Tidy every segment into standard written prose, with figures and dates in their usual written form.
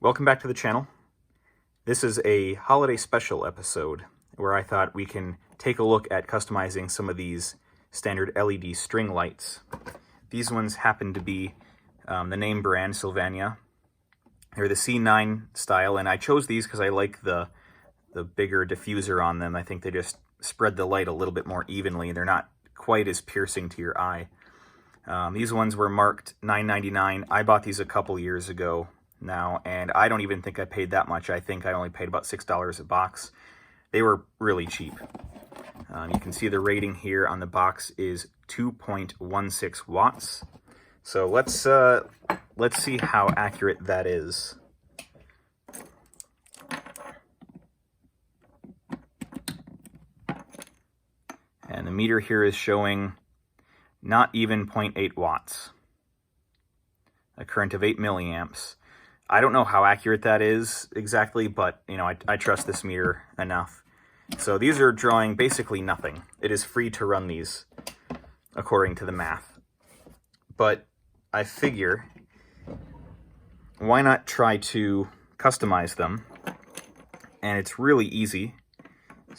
Welcome back to the channel. This is a holiday special episode where I thought we can take a look at customizing some of these standard LED string lights. These ones happen to be the name brand Sylvania. They're the C9 style, and I chose these because I like the bigger diffuser on them. I think they just spread the light a little bit more evenly. They're not quite as piercing to your eye. These ones were marked $9.99. I bought these a couple years ago now, and I don't even think I paid that much. I think I only paid about $6 a box. They were really cheap. You can see the rating here on the box is 2.16 watts. So let's see how accurate that is. And the meter here is showing not even 0.8 watts. A current of 8 milliamps. I don't know how accurate that is exactly, but you know, I trust this meter enough. So these are drawing basically nothing. It is free to run these according to the math. But I figure, why not try to customize them? And it's really easy.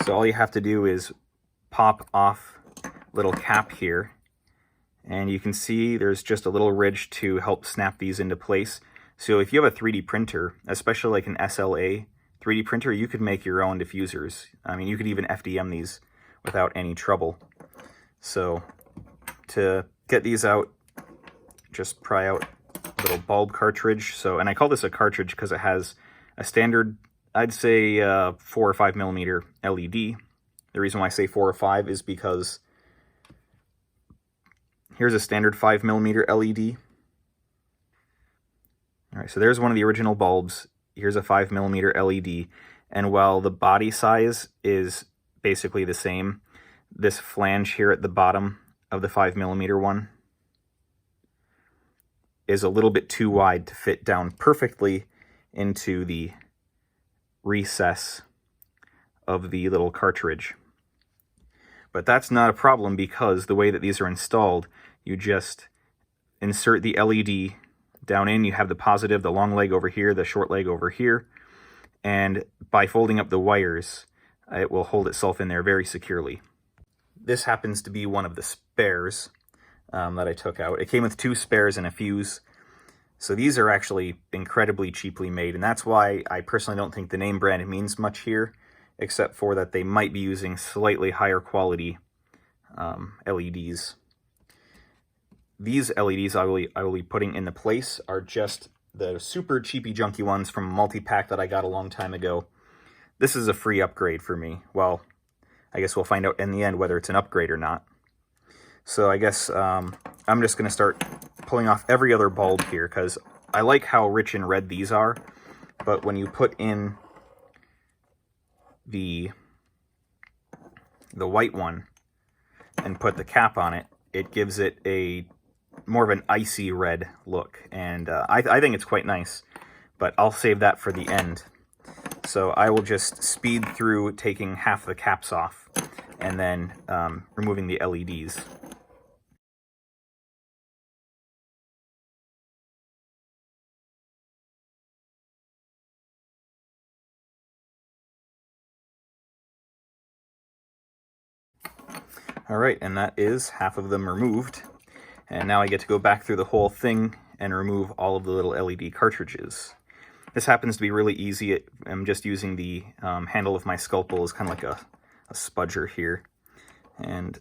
So all you have to do is pop off little cap here, and you can see there's just a little ridge to help snap these into place. So if you have a 3D printer, especially like an SLA 3D printer, you could make your own diffusers. I mean, you could even FDM these without any trouble. So to get these out, just pry out a little bulb cartridge. So, and I call this a cartridge because it has a standard, I'd say 4 or 5 millimeter LED. The reason why I say 4 or 5 is because here's a standard 5 millimeter LED. All right, so there's one of the original bulbs. Here's a 5 millimeter LED. And while the body size is basically the same, this flange here at the bottom of the 5 millimeter one is a little bit too wide to fit down perfectly into the recess of the little cartridge. But that's not a problem because the way that these are installed, you just insert the LED down in, you have the positive, the long leg over here, the short leg over here, and by folding up the wires, it will hold itself in there very securely. This happens to be one of the spares that I took out. It came with 2 spares and a fuse, so these are actually incredibly cheaply made, and that's why I personally don't think the name brand means much here, except for that they might be using slightly higher quality LEDs. These LEDs I will be putting in the place are just the super cheapy junky ones from a multi-pack that I got a long time ago. This is a free upgrade for me. Well, I guess we'll find out in the end whether it's an upgrade or not. So I guess I'm just going to start pulling off every other bulb here because I like how rich and red these are, but when you put in the white one and put the cap on it, it gives it a more of an icy red look, and I think it's quite nice, but I'll save that for the end. So I will just speed through taking half the caps off and then removing the LEDs. All right, and that is half of them removed. And now I get to go back through the whole thing and remove all of the little LED cartridges. This happens to be really easy. I'm just using the handle of my scalpel as kind of like a spudger here. And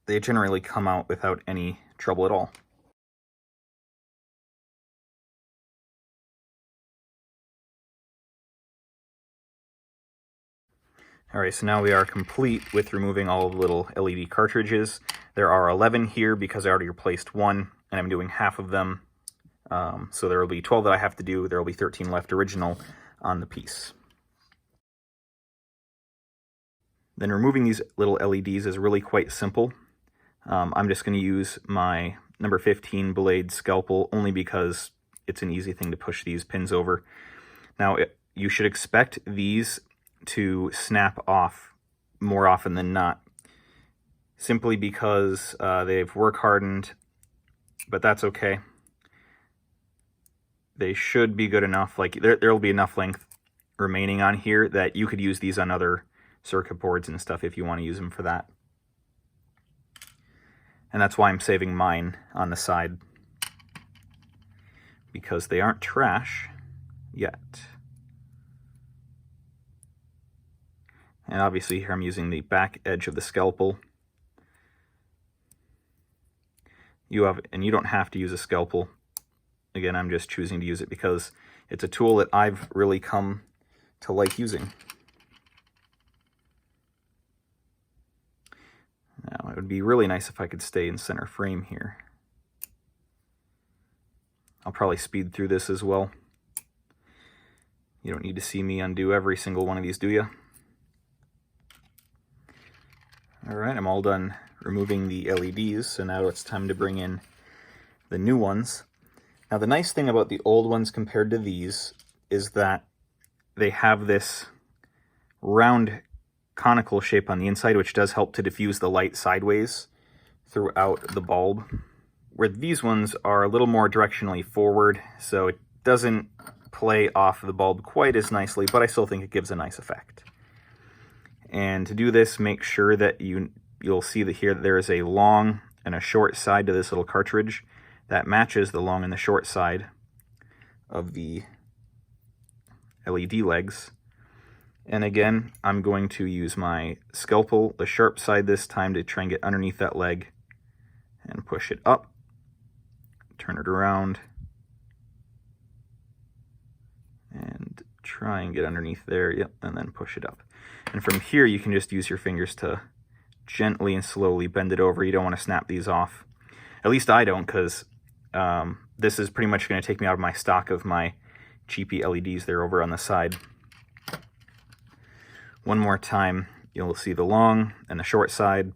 they generally come out without any trouble at all. Alright, so now we are complete with removing all of the little LED cartridges. There are 11 here because I already replaced one, and I'm doing half of them. So there will be 12 that I have to do. There will be 13 left original on the piece. Then removing these little LEDs is really quite simple. I'm just going to use my number 15 blade scalpel only because it's an easy thing to push these pins over. Now, you should expect these to snap off more often than not, simply because they've work hardened, but that's okay. they should be good enough. Like there'll be enough length remaining on here that you could use these on other circuit boards and stuff if you want to use them for that. And that's why I'm saving mine on the side, because they aren't trash yet. And obviously here I'm using the back edge of the scalpel. You don't have to use a scalpel. Again, I'm just choosing to use it because it's a tool that I've really come to like using. Now, it would be really nice if I could stay in center frame here. I'll probably speed through this as well. You don't need to see me undo every single one of these, do you? All right, I'm all done removing the LEDs, so now it's time to bring in the new ones. Now, the nice thing about the old ones compared to these is that they have this round conical shape on the inside, which does help to diffuse the light sideways throughout the bulb, where these ones are a little more directionally forward, so it doesn't play off the bulb quite as nicely, but I still think it gives a nice effect. And to do this, make sure that you'll see that here there is a long and a short side to this little cartridge that matches the long and the short side of the LED legs. And again, I'm going to use my scalpel, the sharp side this time, to try and get underneath that leg and push it up, turn it around, and try and get underneath there, yep, and then push it up. And from here, you can just use your fingers to gently and slowly bend it over. You don't want to snap these off. At least I don't, because this is pretty much going to take me out of my stock of my cheapy LEDs there over on the side. One more time, you'll see the long and the short side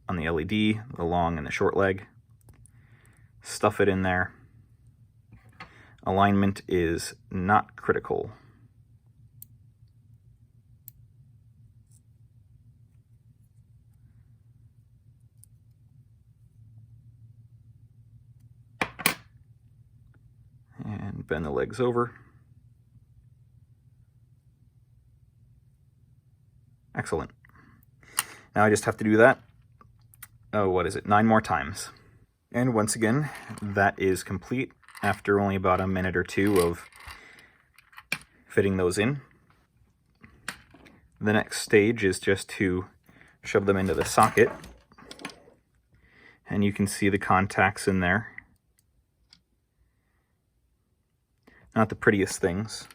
on the LED, the long and the short leg. Stuff it in there. Alignment is not critical. And bend the legs over. Excellent. Now I just have to do that, what is it, 9 more times. And once again, that is complete after only about a minute or two of fitting those in. The next stage is just to shove them into the socket. And you can see the contacts in there. Not the prettiest things.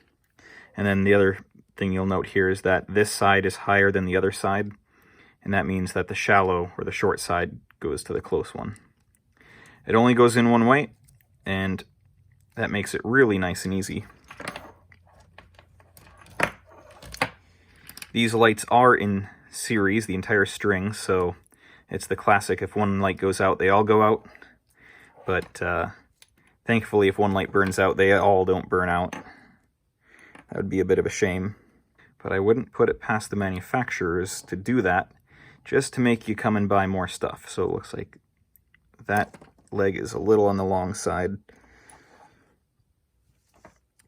And then the other thing you'll note here is that this side is higher than the other side, and that means that the shallow or the short side goes to the close one. It only goes in one way, and that makes it really nice and easy. These lights are in series, the entire string, so it's the classic, if one light goes out, they all go out. But thankfully, if one light burns out, they all don't burn out. That would be a bit of a shame. But I wouldn't put it past the manufacturers to do that, just to make you come and buy more stuff. So it looks like that leg is a little on the long side.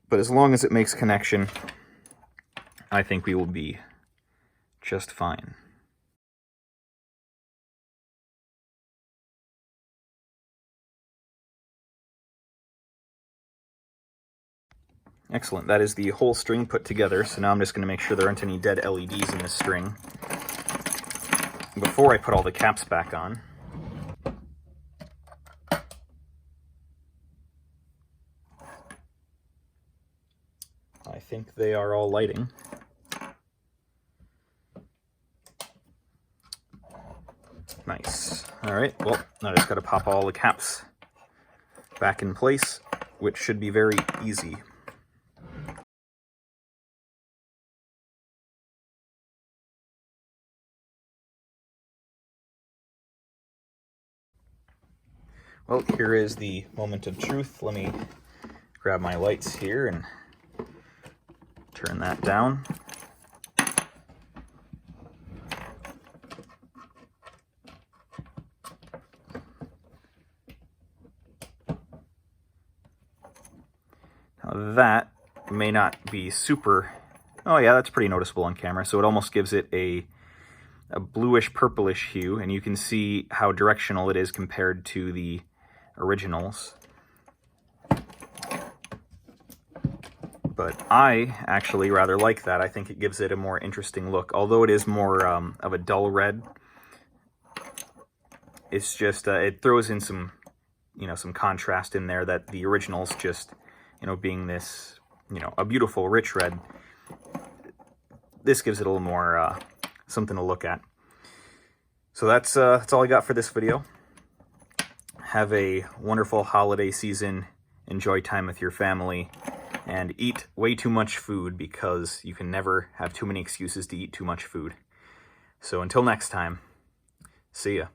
But as long as it makes connection, I think we will be just fine. Excellent, that is the whole string put together, so now I'm just going to make sure there aren't any dead LEDs in this string before I put all the caps back on. I think they are all lighting. Nice. Alright, well, now I just got to pop all the caps back in place, which should be very easy. Well, here is the moment of truth. Let me grab my lights here and turn that down. That may not be super... Oh yeah, that's pretty noticeable on camera. So it almost gives it a bluish purplish hue, and you can see how directional it is compared to the originals. But I actually rather like that. I think it gives it a more interesting look. Although it is more of a dull red, it's just, it throws in some, some contrast in there that the originals just, being this, a beautiful rich red, this gives it a little more something to look at. So that's all I got for this video. Have a wonderful holiday season. Enjoy time with your family. And eat way too much food, because you can never have too many excuses to eat too much food. So until next time, see ya.